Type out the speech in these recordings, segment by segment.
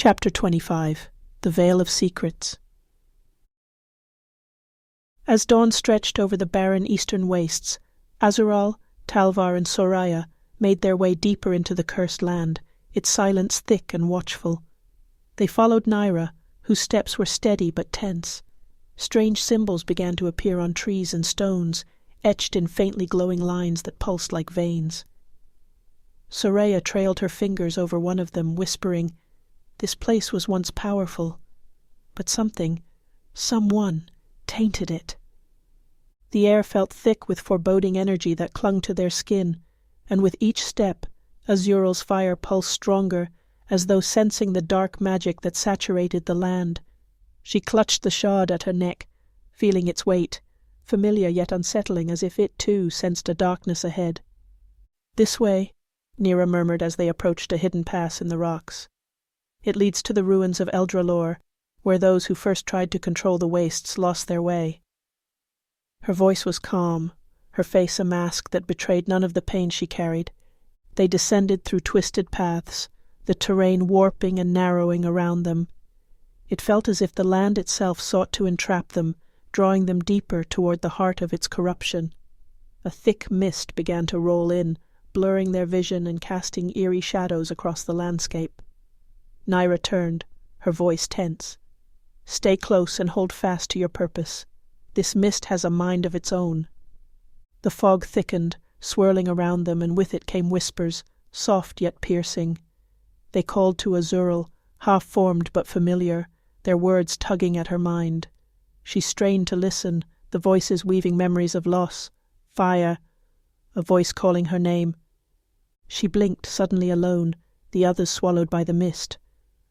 Chapter 25. The Veil of Secrets. As dawn stretched over the barren eastern wastes, Azural, Talvar and Soraya made their way deeper into the cursed land, its silence thick and watchful. They followed Naira, whose steps were steady but tense. Strange symbols began to appear on trees and stones, etched in faintly glowing lines that pulsed like veins. Soraya trailed her fingers over one of them, whispering, "This place was once powerful, but someone, tainted it." The air felt thick with foreboding energy that clung to their skin, and with each step, Azural's fire pulsed stronger, as though sensing the dark magic that saturated the land. She clutched the shard at her neck, feeling its weight, familiar yet unsettling, as if it too sensed a darkness ahead. "This way," Nira murmured as they approached a hidden pass in the rocks. "It leads to the ruins of Eldralore, where those who first tried to control the wastes lost their way." Her voice was calm, her face a mask that betrayed none of the pain she carried. They descended through twisted paths, the terrain warping and narrowing around them. It felt as if the land itself sought to entrap them, drawing them deeper toward the heart of its corruption. A thick mist began to roll in, blurring their vision and casting eerie shadows across the landscape. Naira turned, her voice tense. "Stay close and hold fast to your purpose. This mist has a mind of its own." The fog thickened, swirling around them, and with it came whispers, soft yet piercing. They called to Azural, half-formed but familiar, their words tugging at her mind. She strained to listen, the voices weaving memories of loss, fire, a voice calling her name. She blinked, suddenly alone, the others swallowed by the mist.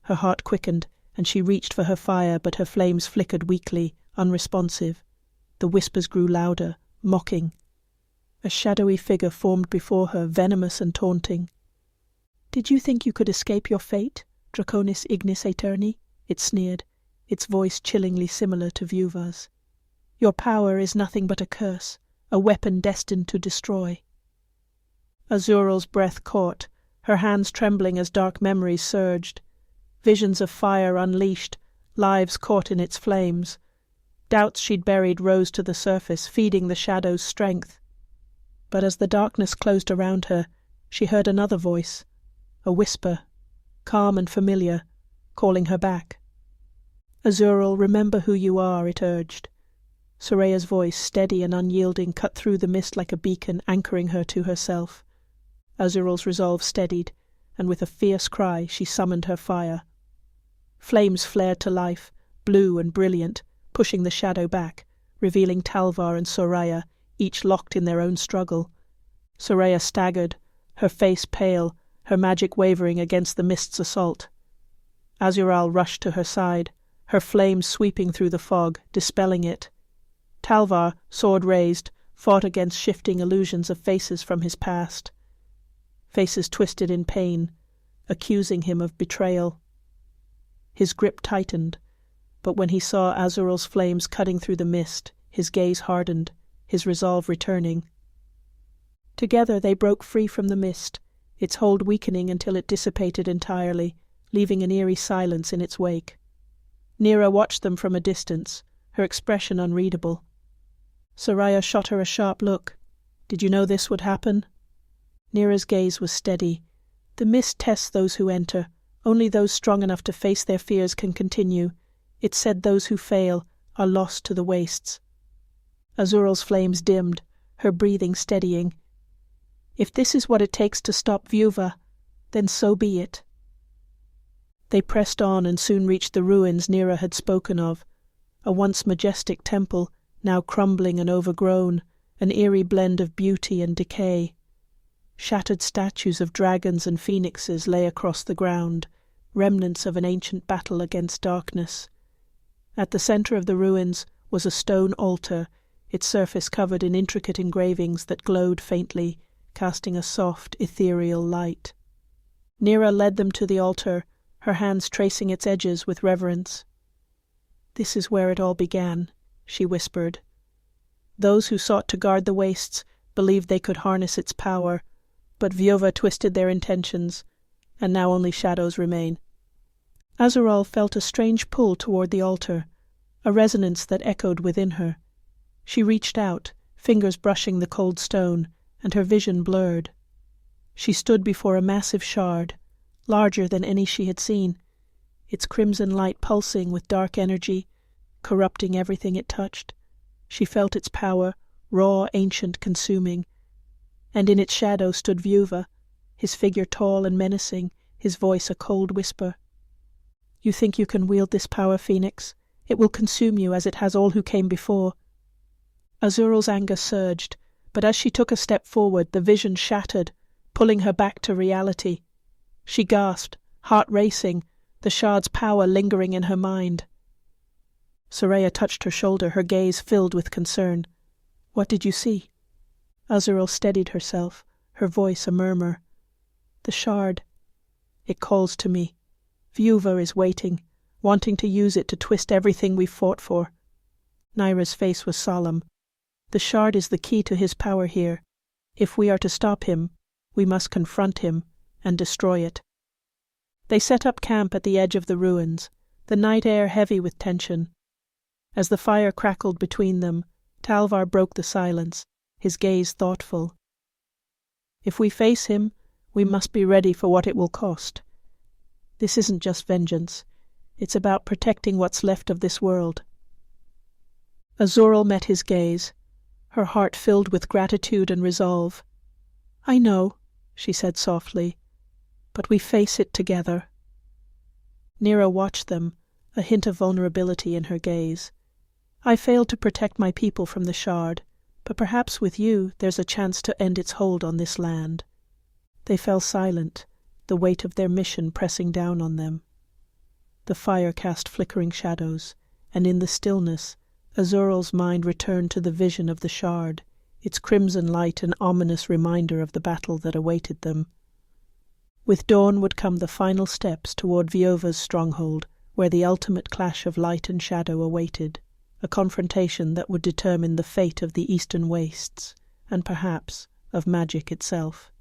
Her heart quickened, and she reached for her fire, but her flames flickered weakly, unresponsive. The whispers grew louder, mocking. A shadowy figure formed before her, venomous and taunting. "Did you think you could escape your fate, Draconis Ignis Aeterni?" it sneered, its voice chillingly similar to Vuva's. "Your power is nothing but a curse, a weapon destined to destroy." Azural's breath caught, her hands trembling as dark memories surged. Visions of fire unleashed, lives caught in its flames. Doubts she'd buried rose to the surface, feeding the shadow's strength. But as the darkness closed around her, she heard another voice, a whisper, calm and familiar, calling her back. "Azural, remember who you are," it urged. Soraya's voice, steady and unyielding, cut through the mist like a beacon, anchoring her to herself. Azural's resolve steadied, and with a fierce cry she summoned her fire. Flames flared to life, blue and brilliant, pushing the shadow back, revealing Talvar and Soraya, each locked in their own struggle. Soraya staggered, her face pale, her magic wavering against the mist's assault. Azural rushed to her side, her flames sweeping through the fog, dispelling it. Talvar, sword raised, fought against shifting illusions of faces from his past. Faces twisted in pain, accusing him of betrayal. His grip tightened, but when he saw Azural's flames cutting through the mist, his gaze hardened, his resolve returning. Together they broke free from the mist, its hold weakening until it dissipated entirely, leaving an eerie silence in its wake. Nira watched them from a distance, her expression unreadable. Soraya shot her a sharp look. "Did you know this would happen?" Nira's gaze was steady. "The mist tests those who enter. Only those strong enough to face their fears can continue. It said those who fail are lost to the wastes." Azural's flames dimmed, her breathing steadying. "If this is what it takes to stop Vuva, then so be it." They pressed on and soon reached the ruins Nira had spoken of, a once majestic temple, now crumbling and overgrown, an eerie blend of beauty and decay. Shattered statues of dragons and phoenixes lay across the ground, remnants of an ancient battle against darkness. At the center of the ruins was a stone altar, its surface covered in intricate engravings that glowed faintly, casting a soft, ethereal light. Nira led them to the altar, her hands tracing its edges with reverence. "This is where it all began," she whispered. "Those who sought to guard the wastes believed they could harness its power, but Vuva twisted their intentions, and now only shadows remain." Azural felt a strange pull toward the altar, a resonance that echoed within her. She reached out, fingers brushing the cold stone, and her vision blurred. She stood before a massive shard, larger than any she had seen, its crimson light pulsing with dark energy, corrupting everything it touched. She felt its power, raw, ancient, consuming. And in its shadow stood Vyuva, his figure tall and menacing, his voice a cold whisper. "You think you can wield this power, Phoenix? It will consume you as it has all who came before." Azural's anger surged, but as she took a step forward, the vision shattered, pulling her back to reality. She gasped, heart racing, the shard's power lingering in her mind. Soraya touched her shoulder, her gaze filled with concern. "What did you see?" Azural steadied herself, her voice a murmur. "The shard. It calls to me. Vyuva is waiting, wanting to use it to twist everything we've fought for." Naira's face was solemn. "The shard is the key to his power here. If we are to stop him, we must confront him and destroy it." They set up camp at the edge of the ruins, the night air heavy with tension. As the fire crackled between them, Talvar broke the silence, his gaze thoughtful. "If we face him, we must be ready for what it will cost. This isn't just vengeance. It's about protecting what's left of this world." Azural met his gaze, her heart filled with gratitude and resolve. "I know," she said softly, "but we face it together." Nira watched them, a hint of vulnerability in her gaze. "I failed to protect my people from the shard, but perhaps with you there's a chance to end its hold on this land." They fell silent, the weight of their mission pressing down on them. The fire cast flickering shadows, and in the stillness, Azural's mind returned to the vision of the shard, its crimson light an ominous reminder of the battle that awaited them. With dawn would come the final steps toward Vyuva's stronghold, where the ultimate clash of light and shadow awaited, a confrontation that would determine the fate of the eastern wastes, and perhaps of magic itself.